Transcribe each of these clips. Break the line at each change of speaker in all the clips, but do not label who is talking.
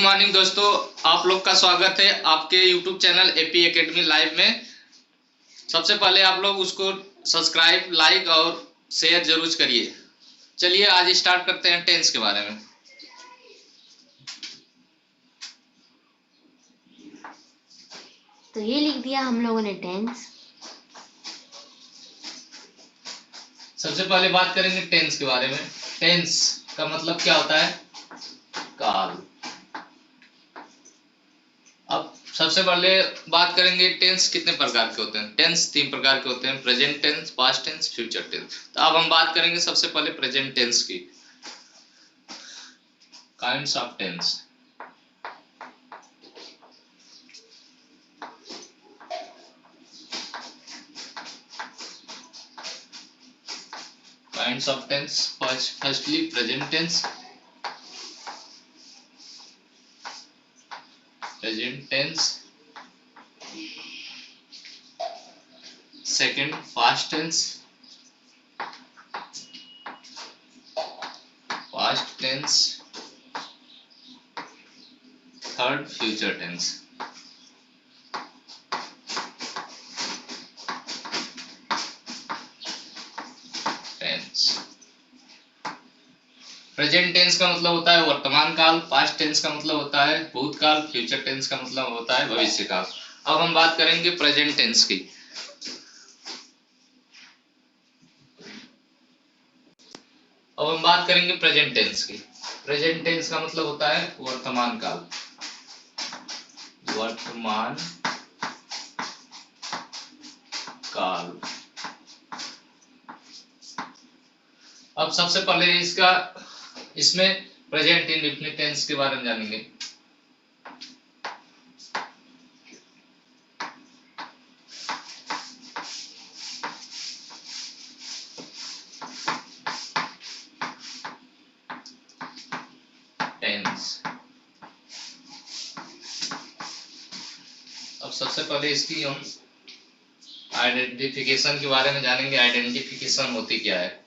Morning दोस्तों, आप लोग का स्वागत है आपके YouTube channel AP academy live में। सबसे पहले आप लोग उसको सब्सक्राइब, लाइक और शेयर जरूर करिए। चलिए आज स्टार्ट करते हैं टेंस के बारे में।
तो ये लिख दिया हम लोगों ने टेंस।
सबसे पहले बात करेंगे टेंस के बारे में। टेंस का मतलब क्या होता है? काल। अब सबसे पहले बात करेंगे टेंस कितने प्रकार के होते हैं। टेंस 3 प्रकार के होते हैं, present tense, past tense, future tense. तो अब हम बात करेंगे सबसे पहले प्रेजेंट टेंस की। Kinds of tense. Kinds of tense, firstly present tense. Present tense. Second, past tense. Past tense. Third, future tense. Tense. Present tense का मतलब होता है वर्तमान काल, पास्ट टेंस का मतलब होता है भूतकाल, फ्यूचर टेंस का मतलब होता है भविष्य काल। अब हम बात करेंगे प्रेजेंट टेंस की। अब हम बात करेंगे प्रेजेंट टेंस की। प्रेजेंट टेंस का मतलब होता है वर्तमान काल। वर्तमान काल। अब सबसे पहले इसमें प्रेजेंट इंडेफिनिट टेंस के बारे में जानेंगे। टेंस। अब सबसे पहले इसकी हम आइडेंटिफिकेशन के बारे में जानेंगे। आइडेंटिफिकेशन होती क्या है?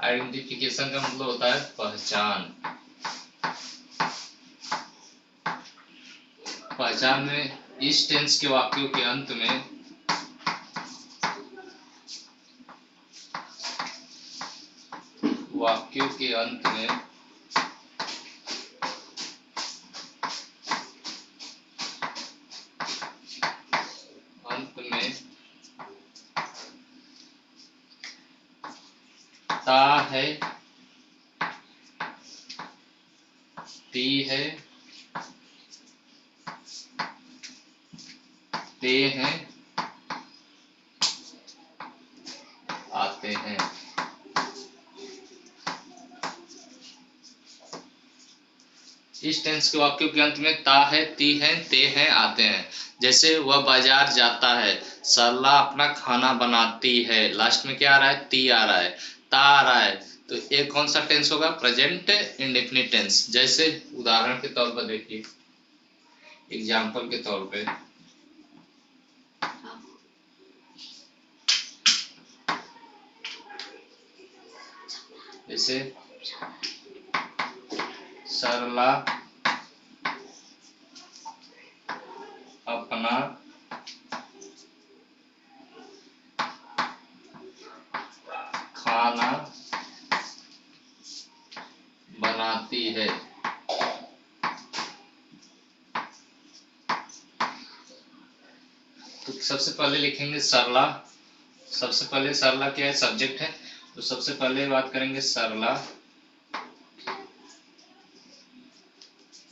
आइडेंटिफिकेशन का मतलब होता है पहचान। पहचान में इस टेंस के वाक्यों के अंत में ता है, ती है, ते हैं, आते हैं। इस टेंस के वाक्यों के अंत में ता है, ती है, ते हैं, आते हैं। जैसे वह बाजार जाता है, सरला अपना खाना बनाती है। लास्ट में क्या आ रहा है? ती आ रहा है, ता आ रहा है। तो ये कौन सा टेंस होगा? Present indefinite tense. जैसे उदाहरण के तौर पर देखिए, एग्जाम्पल के तौर पे, जैसे सरला अपना खाना बनाती है। तो सबसे पहले लिखेंगे सरला। सबसे पहले सरला क्या है? सब्जेक्ट है। तो सबसे पहले बात करेंगे सरला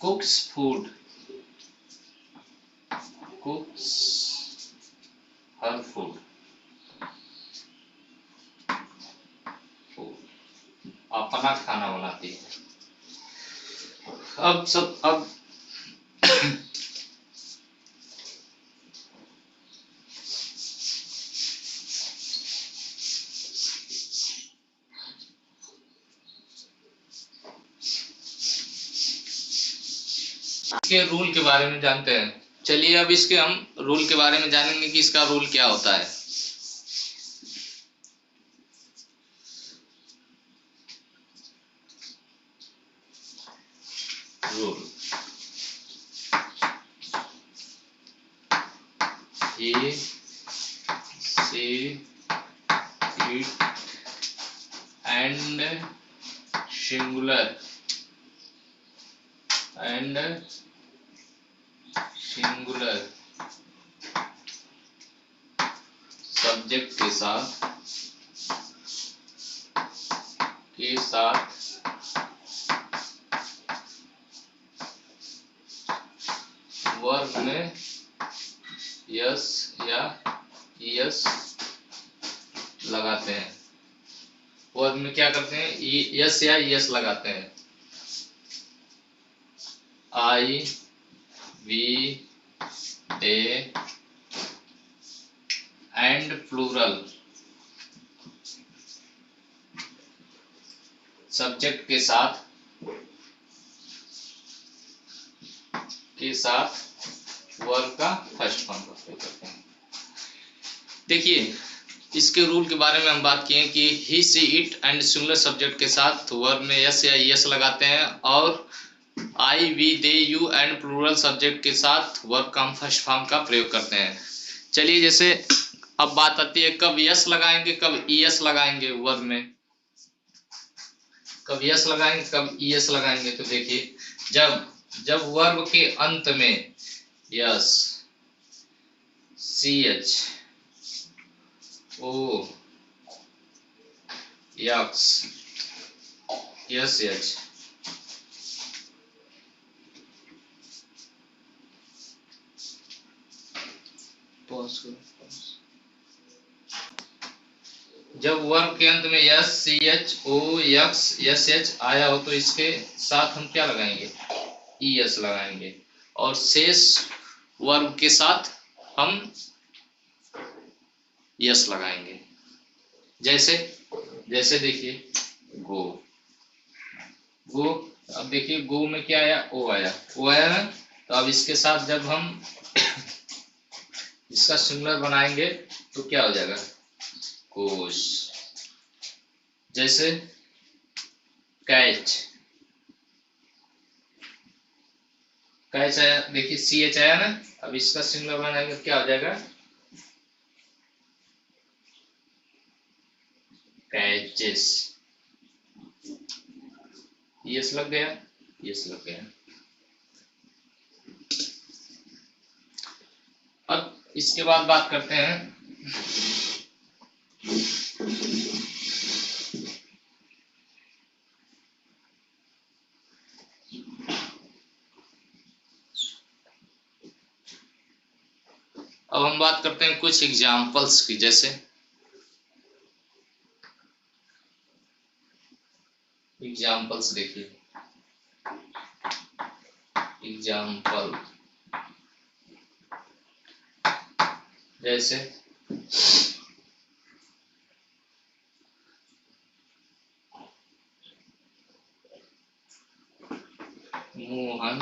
कुक्स फूड। कुक्स हर फूड। अपना खाना बनाती है। अब के रूल के बारे में जानते हैं। चलिए अब इसके हम रूल के बारे में जानेंगे कि इसका रूल क्या होता है। Rule he she it and singular subject के साथ वर्ब में यस या ईएस लगाते हैं। वर्ब में क्या करते हैं, यस या ईएस लगाते हैं। I, we, they and plural subject के साथ वर्ब का फर्स्ट फॉर्म का प्रयोग करते हैं। देखिए इसके रूल के बारे में हम बात किए कि he she it and singular subject के साथ वर्ब में यस या ईएस लगाते हैं, और I, we, they, you and plural subject के साथ वर्ब का हम फर्स्ट फॉर्म का प्रयोग करते हैं। चलिए जैसे अब बात आती है कब यस लगाएंगे कब ईएस लगाएंगे वर्ब में, कब यस लगाएंगे कब ईएस लगाएंगे। तो देखिए जब वर्ब के अंत में yes, CH, O, x, SH, जब वर्ब के अंत में yes, CH, O, x, SH आया हो तो इसके साथ हम क्या लगाएंगे, ES लगाएंगे, और शेष वर्ब के साथ हम यस लगाएंगे। जैसे देखिए गो, अब देखिए गो में क्या आया, ओ आया ना, तो अब इसके साथ जब हम इसका सिंगुलर बनाएंगे तो क्या हो जाएगा, गोस। जैसे कैच आया, देखिए CH आया ना, अब इसका सिंगुलर बनाएंगे क्या हो जाएगा, कैचेस। यस लग गया, अब इसके बाद बात करते हैं कुछ एग्जाम्पल्स की। जैसे एग्जाम्पल्स देखिए, एग्जाम्पल जैसे मोहन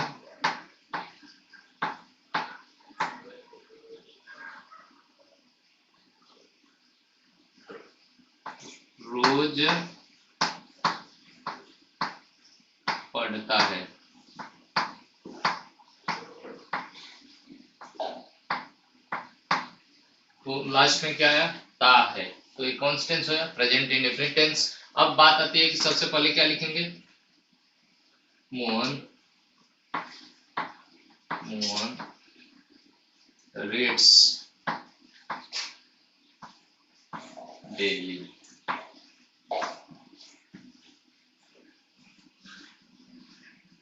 रोज पढ़ता है। तो लास्ट में क्या आया, ता है, तो एक कॉन्स्टेंट हो गया, प्रेजेंट इंडेफिनिट टेंस। अब बात आती है कि सबसे पहले क्या लिखेंगे, मोहन रीड्स डेली।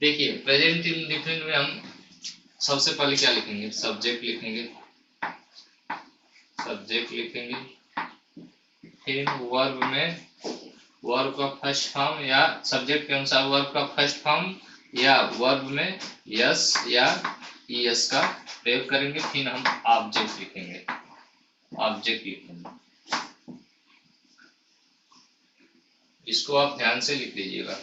देखिए प्रेजेंट इंडेफिनिट में हम सबसे पहले क्या लिखेंगे, सब्जेक्ट लिखेंगे, फिर वर्ब में वर्ब का फर्स्ट फॉर्म या सब्जेक्ट के अनुसार वर्ब का फर्स्ट फॉर्म या वर्ब में यस या ईएस का प्रयोग करेंगे, फिर हम ऑब्जेक्ट लिखेंगे, इसको आप ध्यान से लिख लीजिएगा।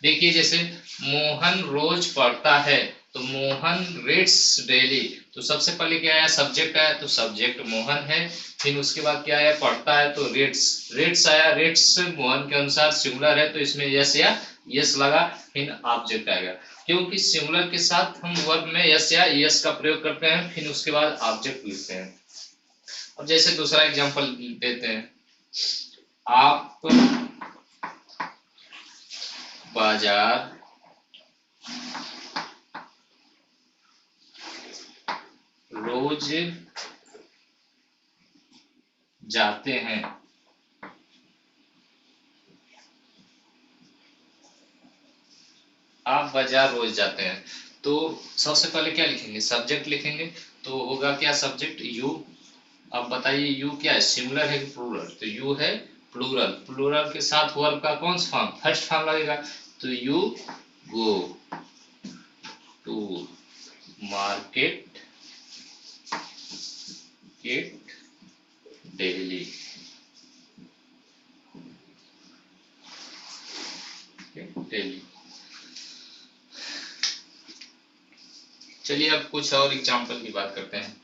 देखिए जैसे मोहन रोज पढ़ता है, तो मोहन रीड्स डेली, तो सबसे पहले क्या आया, सब्जेक्ट आया, तो सब्जेक्ट मोहन है। फिर उसके बाद क्या आया, पढ़ता है, तो रीड्स, रीड्स आया, रीड्स मोहन के अनुसार सिंगुलर है, तो इसमें यस या यस लगा, फिर ऑब्जेक्ट आएगा, क्योंकि सिंगुलर के साथ हम वर्ब में यस या यस का प्रयोग करते हैं, फिर उसके बाद ऑब्जेक्ट लिखते हैं। अब जैसे दूसरा एग्जांपल देते हैं, आप बाजार रोज जाते हैं। आप बाजार रोज जाते हैं, तो सबसे पहले क्या लिखेंगे, सब्जेक्ट लिखेंगे, तो होगा क्या, सब्जेक्ट यू। अब बताइए यू क्या है, सिंगुलर है कि प्लूरल, तो यू है प्लूरल, प्लूरल के साथ वर्ब का कौन सा फॉर्म, फर्स्ट फॉर्म लगेगा, तो you go to market daily, daily. चलिए अब कुछ और एग्जांपल की बात करते हैं।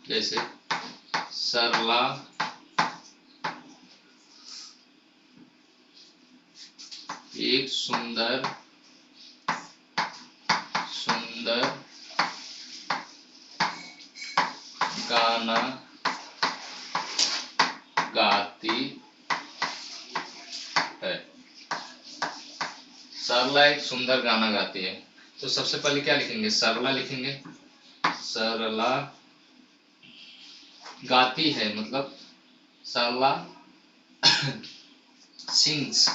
जैसे सरला एक सुंदर गाना गाती है। सरला एक सुंदर गाना गाती है, तो सबसे पहले क्या लिखेंगे, सरला लिखेंगे, सरला गाती है मतलब सरला सिंग्स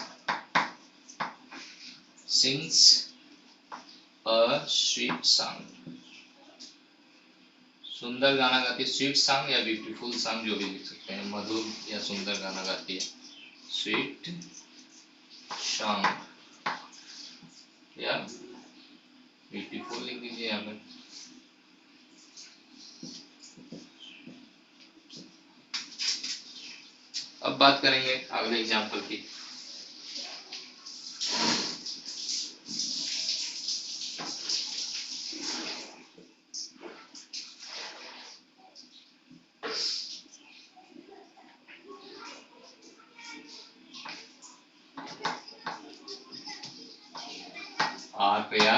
अ स्वीट सॉन्ग, सुंदर गाना गाती है, स्वीट सॉन्ग या ब्यूटीफुल सॉन्ग जो भी लिख सकते हैं, मधुर या सुंदर गाना गाती है, स्वीट सॉन्ग या ब्यूटीफुल लिख दीजिए यहाँ पे। अब बात करेंगे अगले एग्जाम्पल की। आर्या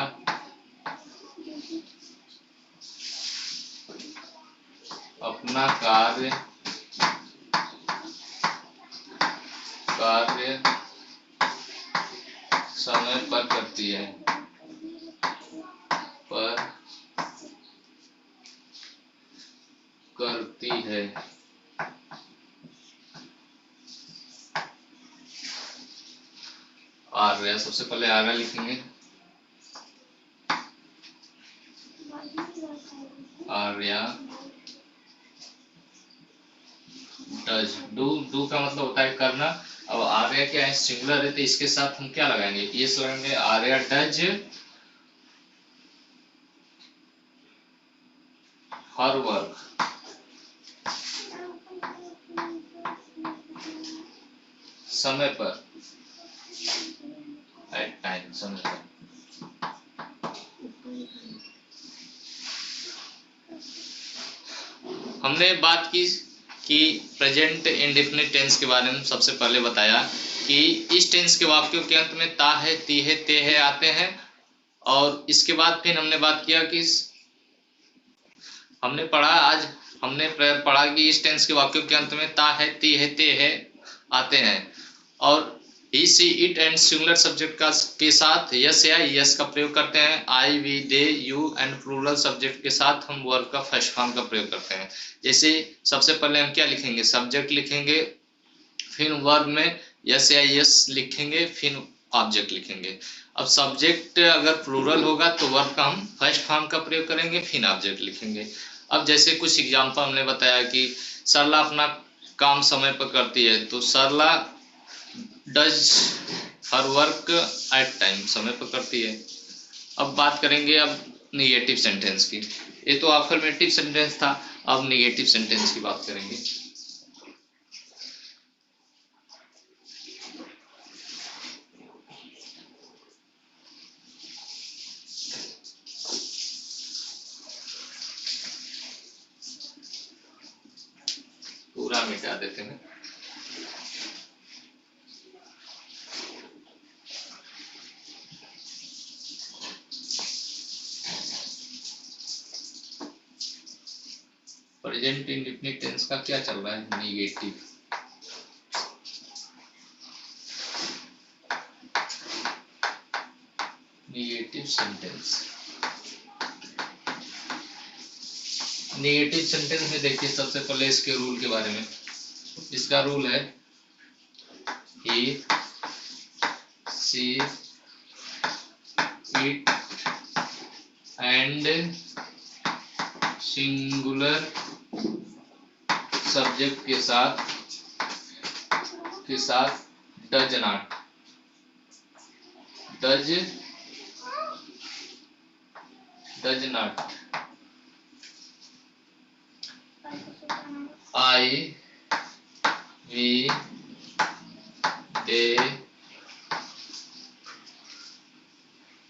अपना कार्य समय पर करती है, आर्या, सबसे पहले आर्या लिखेंगे, आर्या डज, डू का मतलब होता है करना। अब आर्या क्या है, सिंगुलर है, तो इसके साथ हम क्या लगाएंगे, यस लगाएंगे, आर्या डज हर वर्क समय पर, एट टाइम, समय पर। हमने बात की कि प्रेजेंट इंडेफिनिट टेंस के बारे में सबसे पहले बताया कि इस टेंस के वाक्यों के अंत में ता है, ती है, ते है आते हैं, और इसके बाद फिर हमने बात किया कि आज हमने पढ़ा कि इस टेंस के वाक्यों के अंत में ता है, ती है, ते है आते हैं, और he she it and singular subject का के साथ यस या यस का प्रयोग करते हैं, I we they you and plural subject के साथ हम वर्ब का फर्स्ट फॉर्म का प्रयोग करते हैं। जैसे सबसे पहले हम क्या लिखेंगे, सब्जेक्ट लिखेंगे, फिर वर्ब में यस या यस लिखेंगे, फिर ऑब्जेक्ट लिखेंगे। अब सब्जेक्ट अगर प्लूरल होगा तो वर्ब का हम फर्स्ट फॉर्म का प्रयोग करेंगे, फिर ऑब्जेक्ट लिखेंगे। अब जैसे कुछ एग्जाम्पल हमने बताया कि सरला अपना काम समय पर करती है, तो Sarla does her work at time, समय पर करती है। अब बात करेंगे अब निगेटिव सेंटेंस की। ये तो अफर्मेटिव सेंटेंस था, अब निगेटिव सेंटेंस की बात करेंगे। पूरा मिटा देते हैं। प्रेजेंट इंडेफिनिट टेंस का क्या चल रहा है? Negative. Negative sentence. Negative sentence में देखिए सबसे पहले इसके रूल के बारे में। इसका रूल है he, she, it and singular subject के साथ does not, does not, I, we, they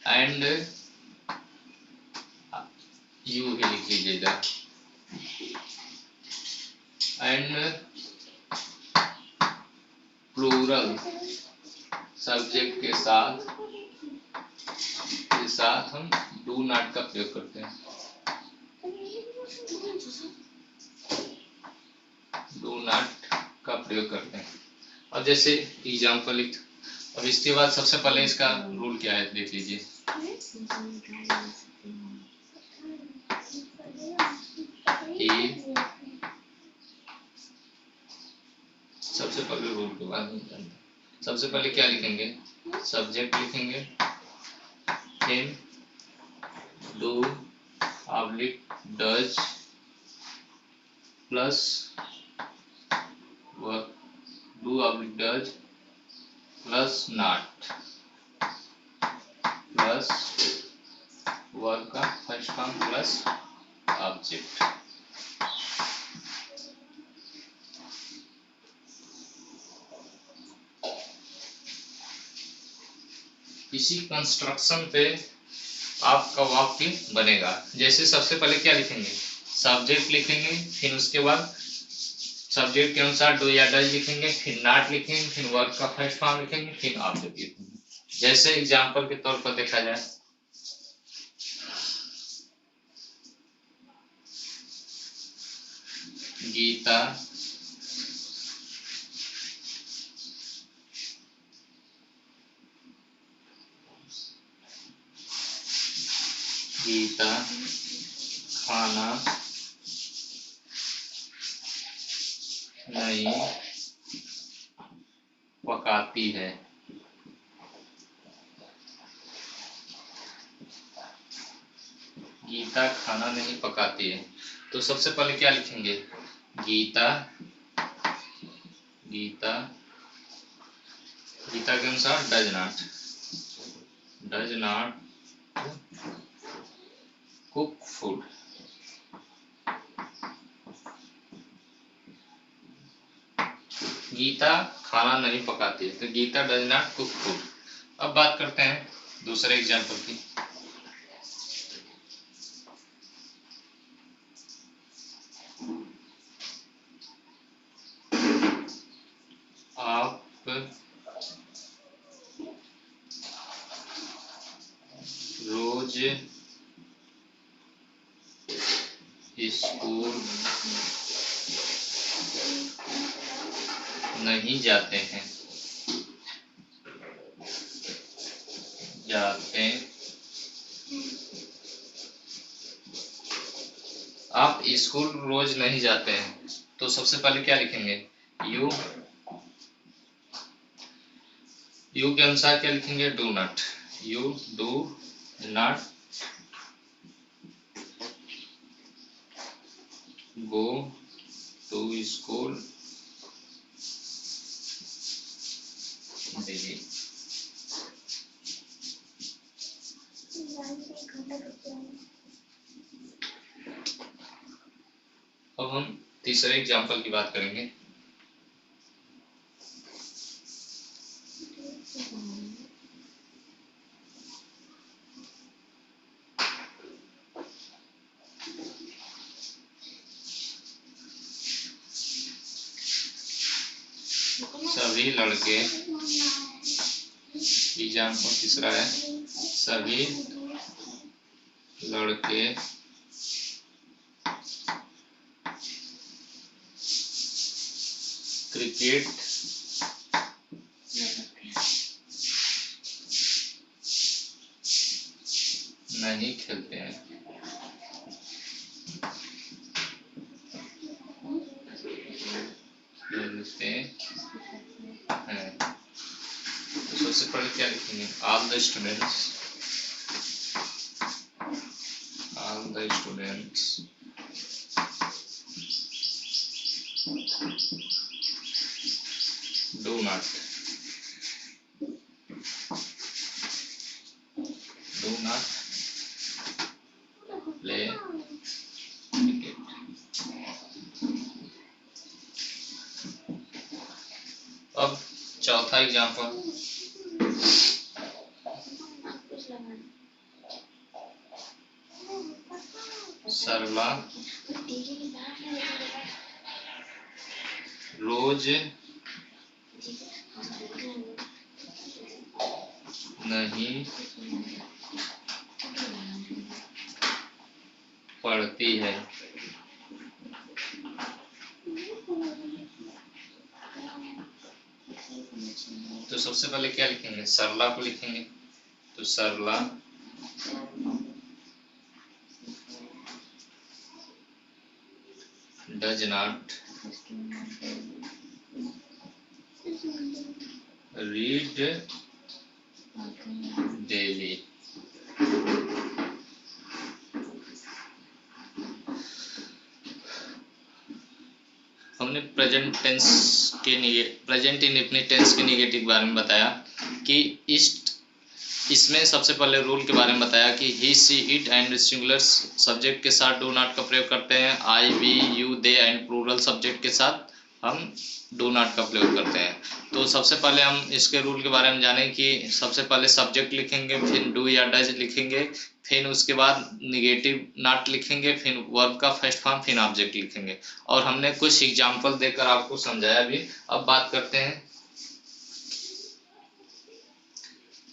and you ही लिख लीजिएगा। एंड प्लूरल सब्जेक्ट के साथ हम डू नॉट का प्रयोग करते हैं। डू नॉट का प्रयोग करते हैं। और जैसे एग्जाम्पल लिख, अब इसके बाद सबसे पहले इसका रूल क्या है देख लीजिए। सबसे पहले रूल के बाद सबसे पहले क्या लिखेंगे? सब्जेक्ट लिखेंगे, फिर do oblique does plus work, do oblique does plus not plus work का फर्स्ट फॉर्म प्लस ऑब्जेक्ट। इसी कंस्ट्रक्शन पे आपका वाक्य बनेगा। जैसे सबसे पहले क्या लिखेंगे? सब्जेक्ट लिखेंगे, फिर उसके बाद सब्जेक्ट के अनुसार डू या डज लिखेंगे, फिर नॉट लिखेंगे, फिर वर्ब का फर्स्ट फॉर्म लिखेंगे, फिर ऑब्जेक्ट लिखेंगे। जैसे एग्जांपल के तौर पर देखा जाए, गीता खाना नहीं पकाती है। गीता खाना नहीं पकाती है। तो सबसे पहले क्या लिखेंगे? गीता के अनुसार does not cook food. Geeta खाना नहीं पकाती है, तो Geeta does not cook food. अब बात करते हैं दूसरे एग्जाम्पल की। आप रोज स्कूल नहीं जाते हैं। आप स्कूल रोज नहीं जाते हैं, तो सबसे पहले क्या लिखेंगे? यू के अनुसार क्या लिखेंगे? Do not. You do not go to school दीजिए। अब हम तीसरे एग्जाम्पल की बात करेंगे। सभी लड़के, एग्जाम्पल तीसरा है, सभी लड़के क्रिकेट नहीं खेलते हैं। खेलते हैं। तो सबसे पहले क्या लिखेंगे? All the students do not play cricket। अब चौथा एग्जाम्पल, सरला रोज नहीं पढ़ती है। तो सबसे पहले क्या लिखेंगे? सरला को लिखेंगे। तो Sarla does not read daily. हमने प्रेजेंट इंडेफिनिट टेंस के निगेटिव बारे में बताया कि इसमें सबसे पहले रूल के बारे में बताया कि he she it and singular subject के साथ डू नॉट का प्रयोग करते हैं। I we you they and plural subject के साथ हम डू नॉट का प्रयोग करते हैं। तो सबसे पहले हम इसके रूल के बारे में जानें कि सबसे पहले सब्जेक्ट लिखेंगे, फिर डू या डज लिखेंगे, फिर उसके बाद निगेटिव नॉट लिखेंगे, फिर वर्ब का फर्स्ट फॉर्म, फिर ऑब्जेक्ट लिखेंगे। और हमने कुछ एग्जाम्पल देकर आपको समझाया भी। अब बात करते हैं,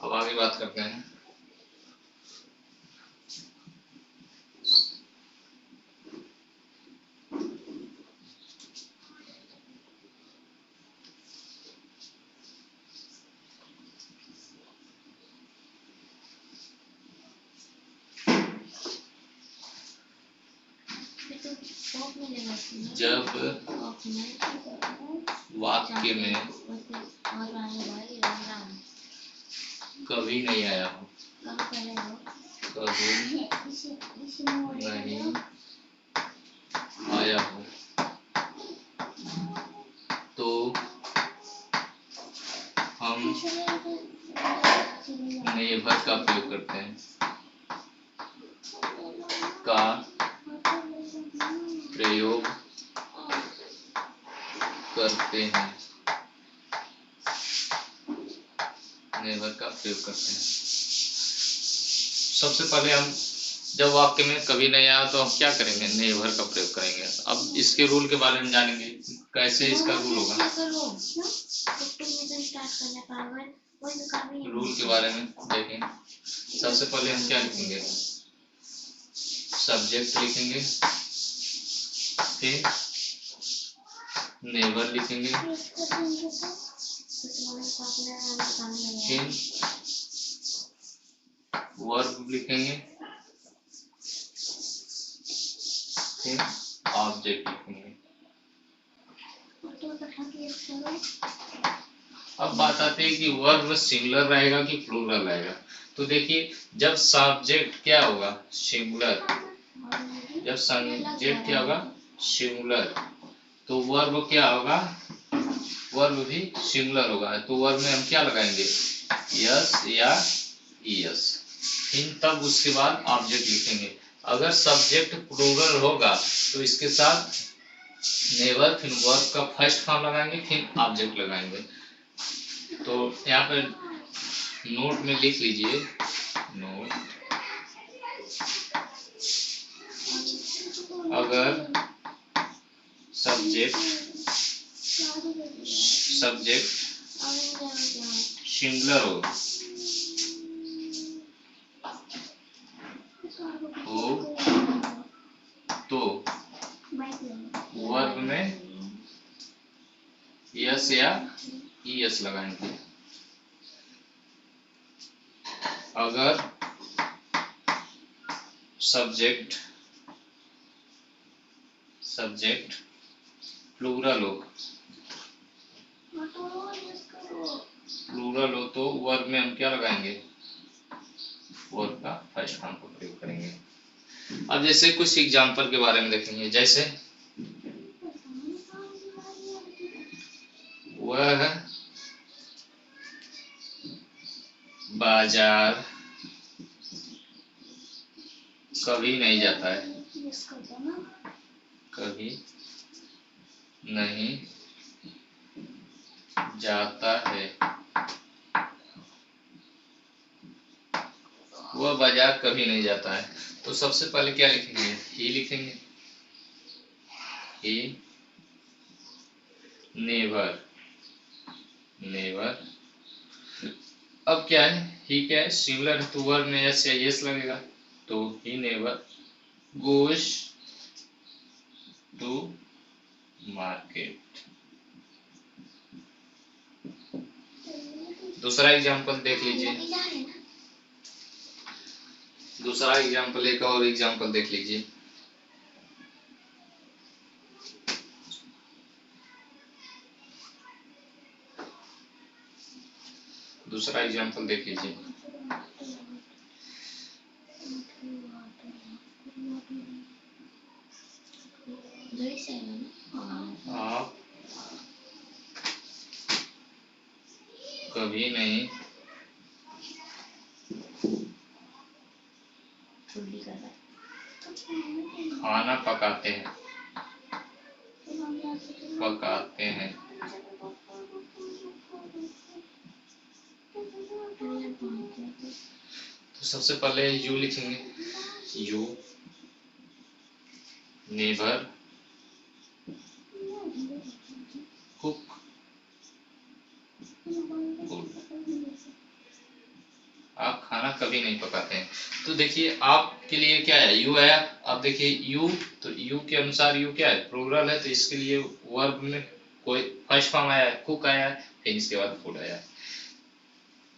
अब आगे बात करते हैं। जब वाक्य में कभी नहीं आया हो, कभी नहीं आया हो, तो हम नेवर का प्रयोग करते हैं। का प्रयोग करते हैं, नेवर का प्रयोग करते हैं। सबसे पहले हम जब वाक्य में कभी नहीं आया तो हम क्या करेंगे? नेवर का प्रयोग करेंगे। अब इसके रूल के बारे में जानेंगे, कैसे इसका रूल होगा। रूल के बारे में देखें। सबसे पहले हम क्या लिखेंगे? सब्जेक्ट लिखेंगे, फिर नेवर लिखेंगे, फिर वर्ब लिखेंगे, फिर ऑब्जेक्ट लिखेंगे। अब बात आती है कि वर्ब सिंगुलर रहेगा कि प्लूरल रहेगा। तो देखिए, जब सब्जेक्ट क्या होगा? सिंगुलर। जब सब्जेक्ट क्या होगा? सिंगुलर। तो वर्ब क्या होगा? वर्ब भी सिंगुलर होगा, तो वर्ब में हम क्या लगाएंगे, यस या ईएस। फिर तब उसके बाद ऑब्जेक्ट लिखेंगे। अगर सब्जेक्ट प्लूरल होगा तो इसके साथ नेवर, फिर वर्ब का फर्स्ट फॉर्म लगाएंगे, फिर ऑब्जेक्ट लगाएंगे। तो यहाँ पे नोट में लिख लीजिए, नोट, अगर सब्जेक्ट सिंगुलर हो तो वर्ब में यस या ईएस लगाएंगे। अगर सब्जेक्ट प्लूरल हो तो वर्ब में हम क्या लगाएंगे, वर्ब का फर्स्ट फॉर्म को प्रयोग करेंगे। अब जैसे कुछ एग्जांपल के बारे में देखेंगे, जैसे वह बाजार कभी नहीं जाता है, कभी नहीं जाता है। वह बाजार कभी नहीं जाता है, तो सबसे पहले क्या लिखेंगे, ही लिखेंगे, ही नेवर। अब क्या है, ही क्या है, सिंगुलर है, तो वर्ब में यस या यस लगेगा, तो he never goes to market. दूसरा एग्जांपल देख लीजिए, दूसरा एग्जांपल, एक और एग्जांपल देख लीजिए। दूसरा एग्जांपल देख लीजिए, आप कभी नहीं खाना पकाते हैं, तो सबसे पहले यू लिखेंगे, यू नेवर कुक फूड। आप खाना कभी नहीं पकाते हैं। तो देखिए आपके लिए क्या है, यू आया। अब देखिए यू, तो यू के अनुसार यू क्या है, प्लूरल है, तो इसके लिए वर्ब में कोई फर्स्ट फॉर्म आया है, कुक आया है, फिर इसके बाद फूड आया है।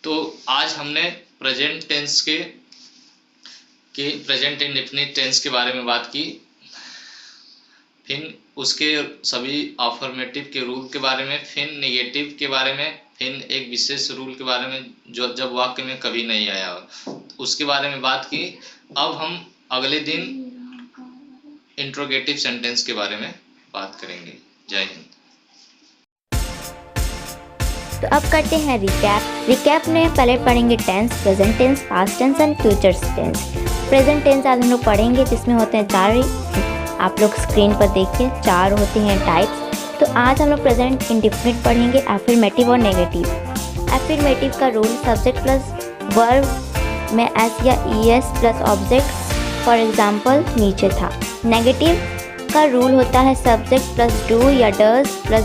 तो आज हमने प्रेजेंट टेंस के प्रेजेंट इंडेफिनिट टेंस के बारे में बात की, फिर उसके सभी अफर्मेटिव के रूल के बारे में, फिर नेगेटिव के बारे में, फिर एक विशेष रूल के बारे में जो जब वाक्य में कभी नहीं आया उसके बारे में बात की। अब हम अगले दिन इंट्रोगेटिव सेंटेंस के बारे में बात करेंगे। जय हिंद।
तो अब करते हैं रिकैप में पहले पढ़ेंगे tense, present tense, past tense and future tense. Present tense आज हम लोग पढ़ेंगे जिसमें होते हैं 4, आप लोग स्क्रीन पर देखिए 4 होते हैं टाइप्स। तो आज हम लोग प्रेजेंट इंडेफिनिट पढ़ेंगे, एफर्मेटिव और नेगेटिव। एफर्मेटिव का रूल सब्जेक्ट प्लस वर्ब में एस या ES plus object, for example नीचे था। नेगेटिव का रूल होता है सब्जेक्ट प्लस डू या डज प्लस